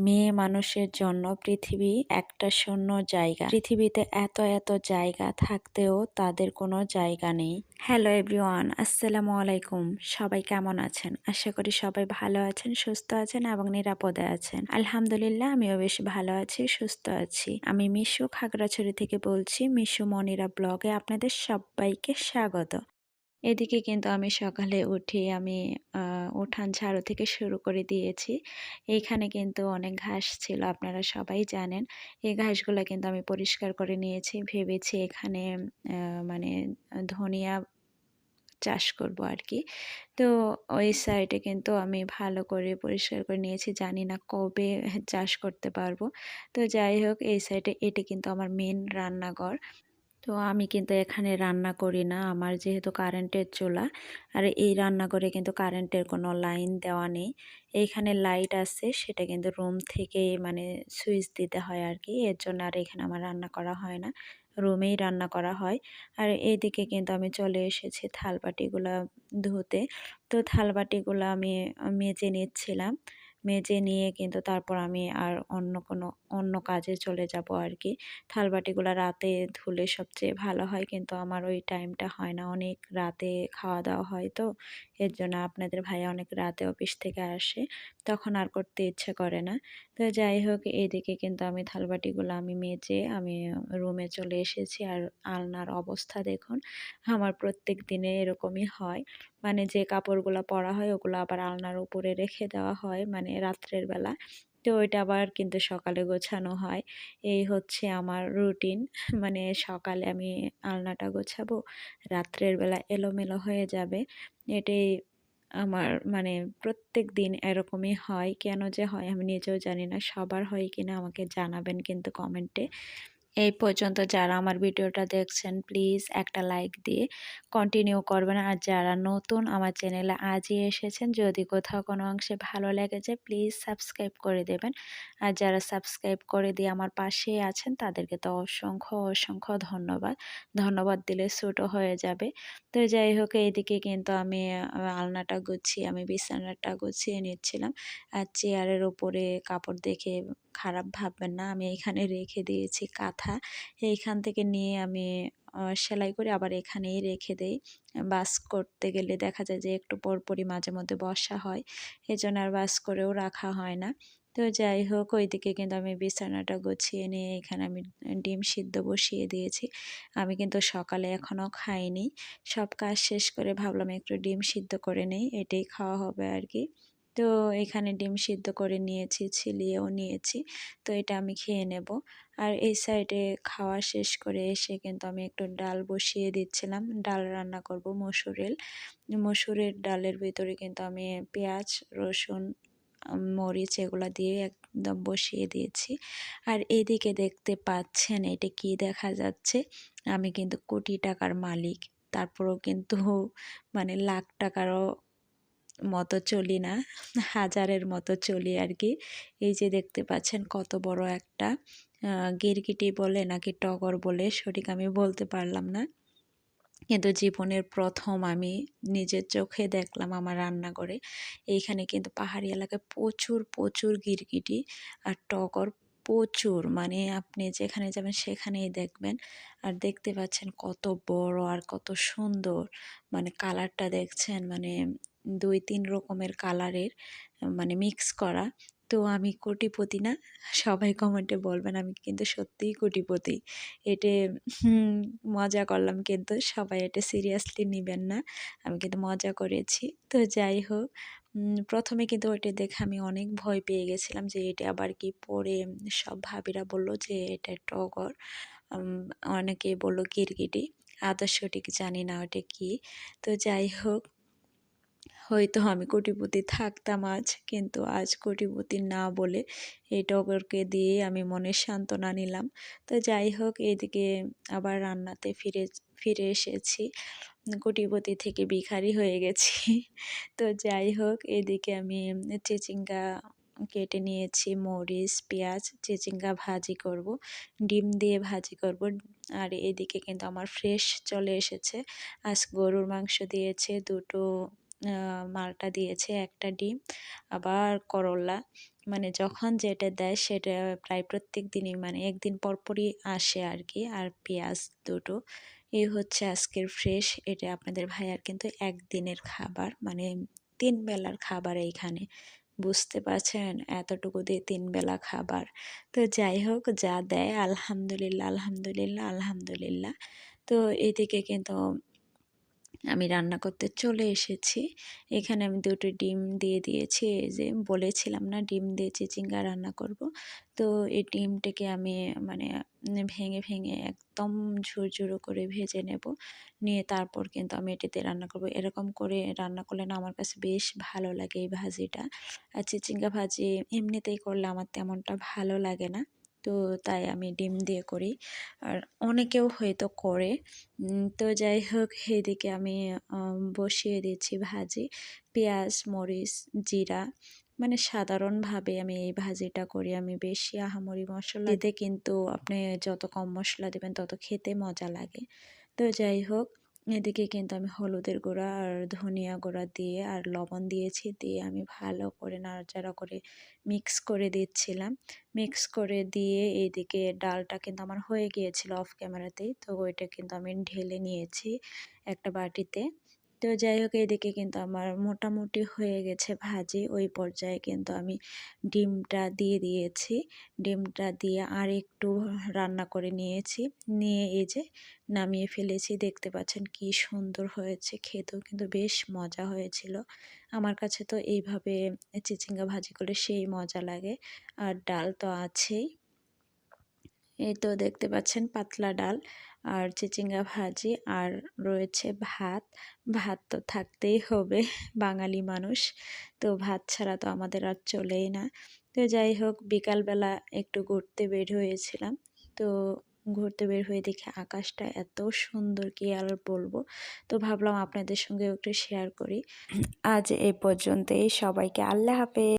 মেয়ে মানুষের জন্য পৃথিবী একটা শূন্য জায়গা। পৃথিবীতে এত এত জায়গা থাকতেও তাদের কোনো জায়গা নেই। হ্যালো এভরিওয়ান, আসসালামু আলাইকুম। সবাই কেমন আছেন? আশা করি সবাই ভালো আছেন, সুস্থ আছেন এবং নিরাপদে আছেন। আলহামদুলিল্লাহ, আমিও বেশ ভালো আছি, সুস্থ আছি। আমি মিশু খাগড়াছড়ি থেকে বলছি। মিশু মনিরা ব্লগে আপনাদের সবাইকে স্বাগত। এদিকে কিন্তু আমি সকালে উঠে আমি উঠান ঝাড়ু থেকে শুরু করে দিয়েছি। এইখানে কিন্তু অনেক ঘাস ছিল, আপনারা সবাই জানেন। এই ঘাসগুলা কিন্তু আমি পরিষ্কার করে নিয়েছি। ভেবেছি এখানে মানে ধনিয়া চাষ করব আরকি। তো ওই সাইডে কিন্তু আমি ভালো করে পরিষ্কার করে নিয়েছি। জানি না কবে চাষ করতে পারবো। তো যাই হোক, এই সাইডে এটা কিন্তু আমার মেইন রান্নাঘর। তো আমি কিন্তু এখানে রান্না করি না, আমার যেহেতু কারেন্টের চুলা। আর এই রান্নাঘরে কিন্তু কারেন্টের কোনো লাইন দেওয়া নেই। এইখানে লাইট আছে, সেটা কিন্তু রুম থেকে মানে সুইচ দিতে হয় আর কি। এর জন্য আর এখানে আমার রান্না করা হয় না, রুমেই রান্না করা হয়। আর এইদিকে কিন্তু আমি চলে এসেছি থালবাটিগুলা ধুতে। তো থালবাটিগুলো আমি মেজে নিচ্ছিলাম। মেজে নিয়ে কিন্তু তারপর আমি আর অন্য কাজে চলে যাব আর কি। থালবাটিগুলো রাতে ধুলে সবচেয়ে ভালো হয়, কিন্তু আমার ওই টাইমটা হয় না। অনেক রাতে খাওয়া দাওয়া হয়, তো এর জন্য আপনাদের ভাইয়া অনেক রাতে অফিস থেকে আসে, তখন আর করতে ইচ্ছে করে না। তো যাই হোক, এইদিকে কিন্তু আমি থালবাটিগুলো আমি মেজে আমি রুমে চলে এসেছি। আর আলনার অবস্থা দেখুন, আমার প্রত্যেক দিনে এরকমই হয়। মানে যে কাপড়গুলো পরা হয় ওগুলো আবার আলনার উপরে রেখে দেওয়া হয় মানে রাত্রের বেলা। তো ওইটা আবার কিন্তু সকালে গোছানো হয়। এই হচ্ছে আমার রুটিন। মানে সকালে আমি আলনাটা গোছাবো, রাত্রের বেলা এলোমেলো হয়ে যাবে। এটাই আমার মানে প্রত্যেকদিন এরকমই হয়। কেন যে হয় আমি নিজেও জানি না। সবার হয় কিনা আমাকে জানাবেন কিন্তু কমেন্টে। এই পর্যন্ত যারা আমার ভিডিওটা দেখছেন প্লিজ একটা লাইক দিয়ে কন্টিনিউ করবেন। আর যারা নতুন আমার চ্যানেলে আজই এসেছেন, যদি কোথাও কোনো অংশে ভালো লেগেছে প্লিজ সাবস্ক্রাইব করে দেবেন। আর যারা সাবস্ক্রাইব করে দিয়ে আমার পাশেই আছেন তাদেরকে তো অসংখ্য অসংখ্য ধন্যবাদ। ধন্যবাদ দিলে ছোটো হয়ে যাবে। তো যাই হোক, এইদিকে কিন্তু আমি আলনাটা গুছিয়ে আমি বিছানাটা গুছিয়ে নিচ্ছিলাম। আর চেয়ারের উপরে কাপড় দেখে খারাপ ভাববেন না, আমি এখানে রেখে দিয়েছি কাঁথা। এইখান থেকে নিয়ে আমি সেলাই করে আবার এখানেই রেখে দেই। বাস করতে গেলে দেখা যায় যে একটু পরপরই মাঝে মধ্যে বসা হয়, এজন্য আর বাস করেও রাখা হয় না। তো যাই হোক, ওইদিকে কিন্তু আমি বিছানাটা গুছিয়ে নিয়ে এখানে আমি ডিম সিদ্ধ বসিয়ে দিয়েছি। আমি কিন্তু সকালে এখনও খাইনি। সব কাজ শেষ করে ভাবলাম একটু ডিম সিদ্ধ করে নেই, এটাই খাওয়া হবে আর কি। তো এখানে ডিম সিদ্ধ করে নিয়েছি, ছিলিয়েও নিয়েছি। তো এটা আমি খেয়ে নেব। আর এই সাইডে খাওয়া শেষ করে এসে কিন্তু আমি একটু ডাল বসিয়ে দিচ্ছিলাম। ডাল রান্না করব মসুরের। মসুরের ডালের ভিতরে কিন্তু আমি পেঁয়াজ, রসুন, মরিচ এগুলা দিয়ে একদম বসিয়ে দিয়েছি। আর এদিকে দেখতে পাচ্ছেন এটা কি দেখা যাচ্ছে? আমি কিন্তু কোটি টাকার মালিক। তারপরেও কিন্তু মানে লাখ টাকারও মতো চলি না, হাজারের মতো চলি আর কি। এই যে দেখতে পাচ্ছেন কত বড় একটা গিরগিটি বলে নাকি টগর বলে সঠিক আমি বলতে পারলাম না, কিন্তু জীবনের প্রথম আমি নিজের চোখে দেখলাম আমার রান্নাঘরে। এইখানে কিন্তু পাহাড়ি এলাকায় প্রচুর প্রচুর গিরগিটি আর টগর প্রচুর, মানে আপনি যেখানে যাবেন সেখানেই দেখবেন। আর দেখতে পাচ্ছেন কত বড় আর কত সুন্দর, মানে কালারটা দেখছেন, মানে 2-3 রকমের কালারের মানে মিক্স করা। তো আমি কোটিপতি না? সবাই কমেন্টে বলবেন, আমি কিন্তু সত্যিই কোটিপতি। এটে মজা করলাম, কিন্তু সবাই এটা সিরিয়াসলি নিবেন না। আমি কিন্তু মজা করেছি। তো যাই হোক, প্রথমে কিন্তু ওইটা দেখে আমি অনেক ভয় পেয়ে গেছিলাম যে এটা আবার কি। পরে সব ভাবিরা বলল যে এটা টগর, অনেকেই বলল গিরগিটি। আদৌ সঠিক জানি না ওটা কি। তো যাই হোক, হয়তো আমি কোটিপতি থাকতাম আজ, কিন্তু আজ কোটিপতি না বলে এই টগরকে দিয়ে আমি মনের সান্ত্বনা নিলাম। তো যাই হোক, এইদিকে আবার রান্নাতে ফিরে এসেছি। কোটিপতি থেকে ভিখারি হয়ে গেছি। তো যাই হোক, এদিকে আমি চিচিঙ্গা কেটে নিয়েছি, মরিচ, পেঁয়াজ, চিচিঙ্গা ভাজি করব, ডিম দিয়ে ভাজি করব। আর এদিকে কিন্তু আমার ফ্রেশ চলে এসেছে। আজ গরুর মাংস দিয়েছে, দুটো মালটা দিয়েছে, একটা ডিম, আবার করলা। মানে যখন যেটা দেয় সেটা প্রায় প্রত্যেক দিনই, মানে একদিন পর পরই আসে আর কি। আর পেঁয়াজ দুটো। এই হচ্ছে আজকের ফ্রেশ। এটা আপনাদের ভাইয়ার কিন্তু একদিনের খাবার, মানে 3 বেলার খাবার এইখানে। বুঝতে পারছেন? এতটুকু দিয়ে 3 বেলা খাবার। তো যাই হোক, যা দেয় আলহামদুলিল্লাহ, আলহামদুলিল্লাহ, আলহামদুলিল্লাহ। তো এদিকে কিন্তু আমি রান্না করতে চলে এসেছি। এখানে আমি 2টো ডিম দিয়ে দিয়েছি। এই যে বলেছিলাম না, ডিম দিয়ে চিচিঙ্গা রান্না করব। তো এই ডিমটাকে আমি মানে ভেঙে ভেঙে একদম ঝুরঝুরো করে ভেজে নেব। নিয়ে তারপর কিন্তু আমি এটাতে রান্না করব। এরকম করে রান্না করলে না আমার কাছে বেশ ভালো লাগে এই ভাজিটা। আর চিচিঙ্গা ভাজি এমনিতেই করলে আমার তেমনটা ভালো লাগে না। তো তাই আমি ডিম দিয়ে করি। আর অনেকেও হয়তো করে। তো যাই হোক, এদিকে আমি বসিয়ে দিচ্ছি ভাজি। পেঁয়াজ, মরিচ, জিরা, মানে সাধারণভাবে আমি এই ভাজিটা করি। আমি বেশি আহামরি মশলা দিতে, কিন্তু আপনি যত কম মশলা দেবেন তত খেতে মজা লাগে। তো যাই হোক, এদিকে কিন্তু আমি হলুদের গুঁড়া আর ধনিয়া গুঁড়া দিয়ে আর লবণ দিয়েছি। দিয়ে আমি ভালো করে নাড়াচাড়া করে মিক্স করে দিচ্ছিলাম। মিক্স করে দিয়ে এইদিকে ডালটা কিন্তু আমার হয়ে গিয়েছিল অফ ক্যামেরাতেই। তো ওইটা কিন্তু আমি ঢেলে নিয়েছি একটা বাটিতে। তো যাই হোক, এদিকে কিন্তু আমার মোটামুটি হয়ে গেছে ভাজি। ওই পর্যায়ে কিন্তু আমি ডিমটা দিয়ে দিয়েছি। ডিমটা দিয়ে আর একটু রান্না করে নিয়েছি। নিয়ে এই যে নামিয়ে ফেলেছি। দেখতে পাচ্ছেন কি সুন্দর হয়েছে, খেতেও কিন্তু বেশ মজা হয়েছিল। আমার কাছে তো এইভাবে চিচিঙ্গা ভাজি করলে সেই মজা লাগে। আর ডাল তো আছেই। এই তো দেখতে পাচ্ছেন পাতলা ডাল আর চিচিঙ্গা ভাজি, আর রয়েছে ভাত। ভাত তো থাকতেই হবে, বাঙালি মানুষ। তো ভাত ছাড়া তো আমাদের আর চলেই না। তো যাই হোক, বিকালবেলা একটু ঘুরতে বের হয়েছিলাম। তো ঘুরতে বের হয়ে দেখি আকাশটা এত সুন্দর, কি আর বলবো। তো ভাবলাম আপনাদের সঙ্গে একটু শেয়ার করি। আজ এই পর্যন্তই। সবাইকে আল্লাহ হাফেজ।